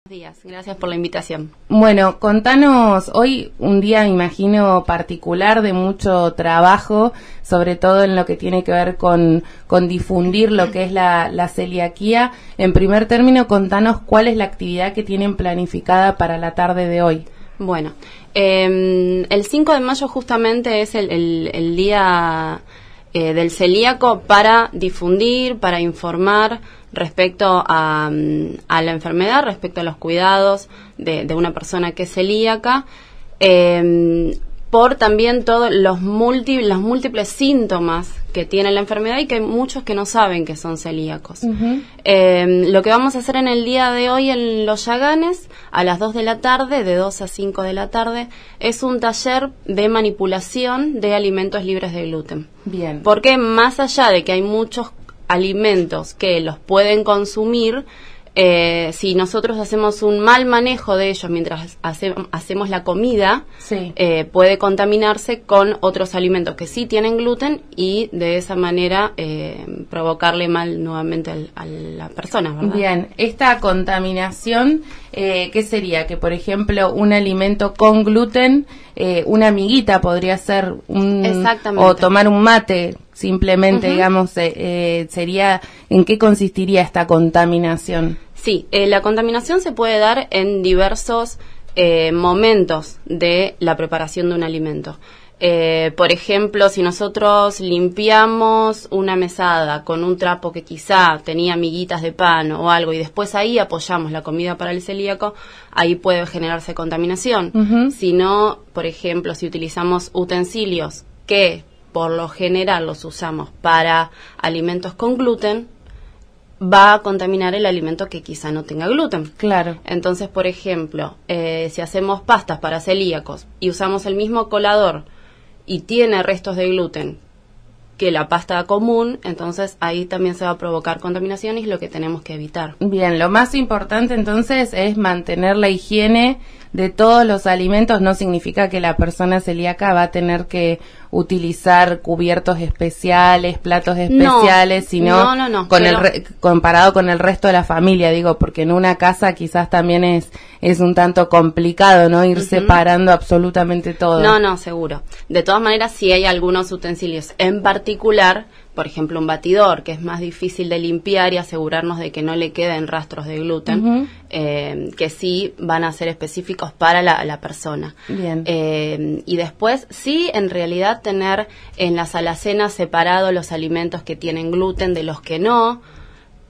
Días, gracias por la invitación. Bueno, contanos, hoy un día, imagino, particular de mucho trabajo, sobre todo en lo que tiene que ver con difundir lo que es la celiaquía. En primer término, contanos cuál es la actividad que tienen planificada para la tarde de hoy. Bueno, el 5 de mayo justamente es el día del celíaco para difundir, para informar respecto a la enfermedad, respecto a los cuidados de una persona que es celíaca, por también todos los múltiples síntomas que tiene la enfermedad y que hay muchos que no saben que son celíacos. Lo que vamos a hacer en el día de hoy en Los Yaganes, a las 2 de la tarde, de 2 a 5 de la tarde, es un taller de manipulación de alimentos libres de gluten. Bien. Porque más allá de que hay muchos alimentos que los pueden consumir, si nosotros hacemos un mal manejo de ellos mientras hacemos la comida, sí, puede contaminarse con otros alimentos que sí tienen gluten y de esa manera provocarle mal nuevamente a la persona, ¿verdad? Bien, esta contaminación, ¿qué sería? Que, por ejemplo, un alimento con gluten, una amiguita podría ser Exactamente. O tomar un mate, simplemente, digamos, sería, ¿en qué consistiría esta contaminación? Sí, la contaminación se puede dar en diversos momentos de la preparación de un alimento. Por ejemplo, si nosotros limpiamos una mesada con un trapo que quizá tenía miguitas de pan o algo y después ahí apoyamos la comida para el celíaco, ahí puede generarse contaminación. Si no, por ejemplo, si utilizamos utensilios que por lo general los usamos para alimentos con gluten, va a contaminar el alimento que quizá no tenga gluten. Claro. Entonces, por ejemplo, si hacemos pastas para celíacos y usamos el mismo colador y tiene restos de gluten que la pasta común, entonces ahí también se va a provocar contaminación y es lo que tenemos que evitar. Bien, lo más importante entonces es mantener la higiene de todos los alimentos. No significa que la persona celíaca va a tener que utilizar cubiertos especiales, platos especiales, sino comparado con el resto de la familia, digo, porque en una casa quizás también es un tanto complicado, ¿no? Ir separando absolutamente todo. No, seguro. De todas maneras, sí hay algunos utensilios en particular, por ejemplo, un batidor, que es más difícil de limpiar y asegurarnos de que no le queden rastros de gluten, que sí van a ser específicos para la persona. Bien. Y después, sí, en realidad tener en las alacenas separados los alimentos que tienen gluten de los que no,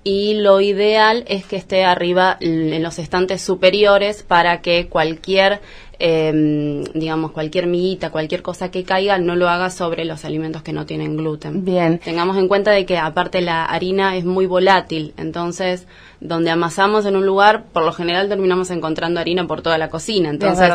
y lo ideal es que esté arriba en los estantes superiores para que cualquier cualquier miguita, cualquier cosa que caiga, no lo haga sobre los alimentos que no tienen gluten. Bien. Tengamos en cuenta de que aparte la harina es muy volátil, entonces donde amasamos en un lugar, por lo general terminamos encontrando harina por toda la cocina, entonces es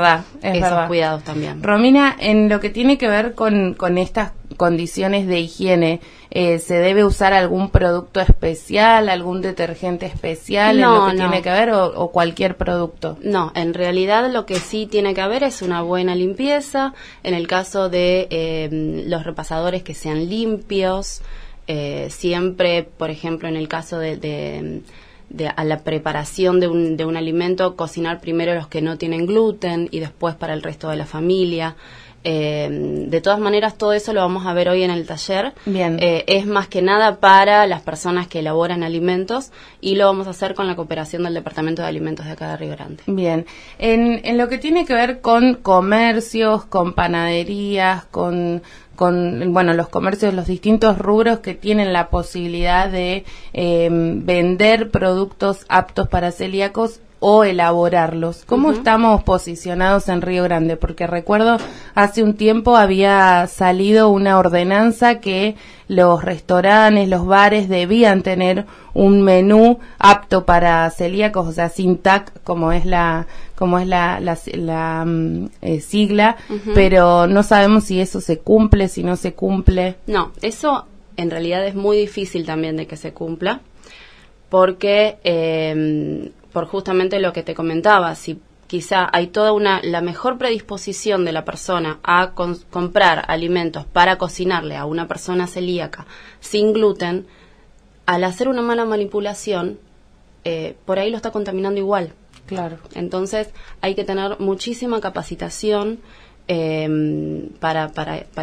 esos verdad. cuidados también. Romina, en lo que tiene que ver con estas condiciones de higiene, ¿se debe usar algún producto especial, algún detergente especial en lo que tiene que ver o cualquier producto? No, en realidad lo que sí tiene que haber es una buena limpieza. En el caso de los repasadores, que sean limpios, siempre, por ejemplo, en el caso de a la preparación de un alimento, cocinar primero los que no tienen gluten y después para el resto de la familia. De todas maneras, todo eso lo vamos a ver hoy en el taller. Bien. Es más que nada para las personas que elaboran alimentos y lo vamos a hacer con la cooperación del Departamento de Alimentos de acá de Río Grande. Bien. En lo que tiene que ver con comercios, con panaderías, con los comercios, los distintos rubros que tienen la posibilidad de vender productos aptos para celíacos o elaborarlos. ¿Cómo estamos posicionados en Río Grande? Porque recuerdo hace un tiempo había salido una ordenanza que los restaurantes, los bares debían tener un menú apto para celíacos, o sea, sin TAC, como es la sigla, pero no sabemos si eso se cumple, si no se cumple. No, eso en realidad es muy difícil también de que se cumpla, porque por justamente lo que te comentaba, si quizá hay la mejor predisposición de la persona a comprar alimentos para cocinarle a una persona celíaca sin gluten, al hacer una mala manipulación, por ahí lo está contaminando igual. Claro. Entonces hay que tener muchísima capacitación para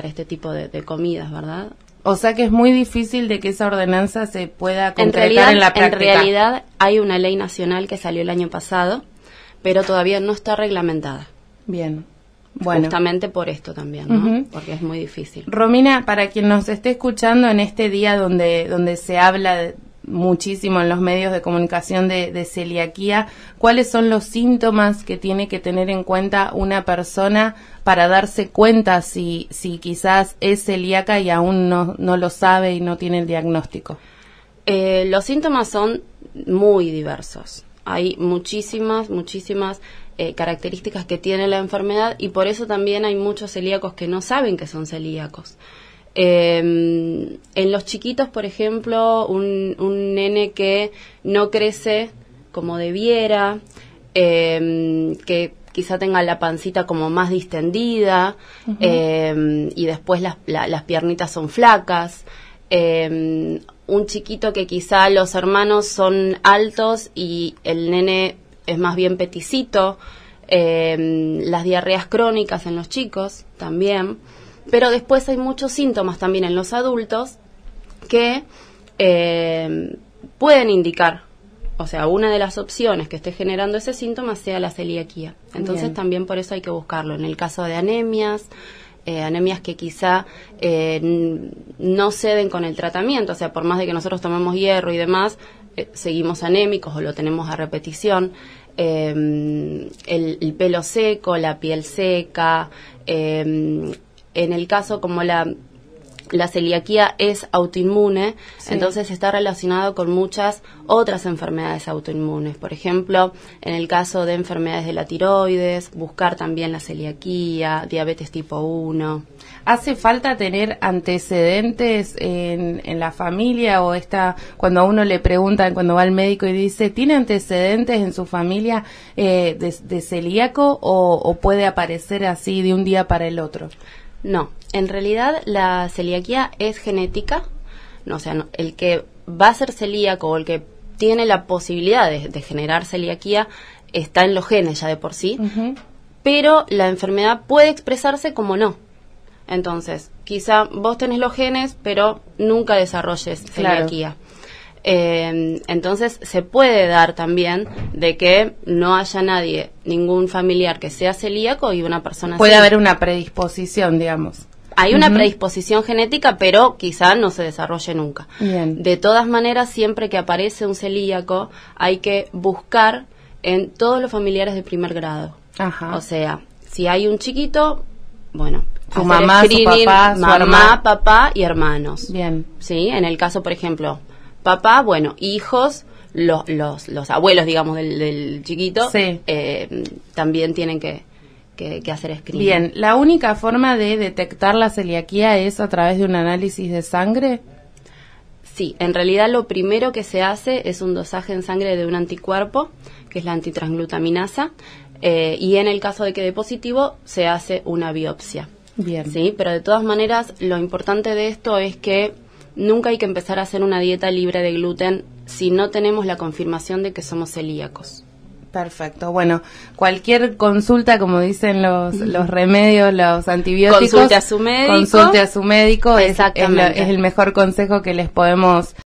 este tipo de comidas, ¿verdad? O sea que es muy difícil de que esa ordenanza se pueda concretar en la práctica. En realidad hay una ley nacional que salió el año pasado, pero todavía no está reglamentada. Bien. Bueno. Justamente por esto también, ¿no? Porque es muy difícil. Romina, para quien nos esté escuchando en este día donde se habla muchísimo en los medios de comunicación de celiaquía, ¿cuáles son los síntomas que tiene que tener en cuenta una persona para darse cuenta si quizás es celíaca y aún no lo sabe y no tiene el diagnóstico? Los síntomas son muy diversos. Hay muchísimas características que tiene la enfermedad y por eso también hay muchos celíacos que no saben que son celíacos. En los chiquitos, por ejemplo, un nene que no crece como debiera, que quizá tenga la pancita como más distendida, y después las piernitas son flacas, un chiquito que quizá los hermanos son altos y el nene es más bien peticito, las diarreas crónicas en los chicos también, pero después hay muchos síntomas también en los adultos que pueden indicar, o sea, una de las opciones que esté generando ese síntoma sea la celiaquía. Entonces Bien. También por eso hay que buscarlo. En el caso de anemias que quizá no ceden con el tratamiento, o sea, por más de que nosotros tomemos hierro y demás, seguimos anémicos o lo tenemos a repetición. El pelo seco, la piel seca, en el caso como la celiaquía es autoinmune, sí. Entonces está relacionado con muchas otras enfermedades autoinmunes. Por ejemplo, en el caso de enfermedades de la tiroides, buscar también la celiaquía, diabetes tipo 1. ¿Hace falta tener antecedentes en la familia o cuando a uno le preguntan, cuando va al médico y dice, ¿tiene antecedentes en su familia de celíaco o puede aparecer así de un día para el otro? No, en realidad la celiaquía es genética, no, o sea, no, el que va a ser celíaco o el que tiene la posibilidad de generar celiaquía está en los genes ya de por sí, pero la enfermedad puede expresarse como no. Entonces, quizá vos tenés los genes, pero nunca desarrolles celiaquía. Entonces, se puede dar también de que no haya ningún familiar que sea celíaco y una persona puede haber una predisposición, digamos. Hay una predisposición genética, pero quizá no se desarrolle nunca. Bien. De todas maneras, siempre que aparece un celíaco, hay que buscar en todos los familiares de primer grado. Ajá. O sea, si hay un chiquito, bueno, su mamá, su papá, mamá, papá y hermanos. Bien. Sí, en el caso, por ejemplo, papá, bueno, hijos, los abuelos, digamos, del chiquito, sí. También tienen que hacer screening. Bien, ¿la única forma de detectar la celiaquía es a través de un análisis de sangre? Sí, en realidad lo primero que se hace es un dosaje en sangre de un anticuerpo, que es la antitransglutaminasa, y en el caso de que dé positivo, se hace una biopsia. Bien. Sí, pero de todas maneras, lo importante de esto es que nunca hay que empezar a hacer una dieta libre de gluten si no tenemos la confirmación de que somos celíacos. Perfecto. Bueno, cualquier consulta, como dicen los remedios, los antibióticos. Consulte a su médico. Consulte a su médico. Exactamente. Es el mejor consejo que les podemos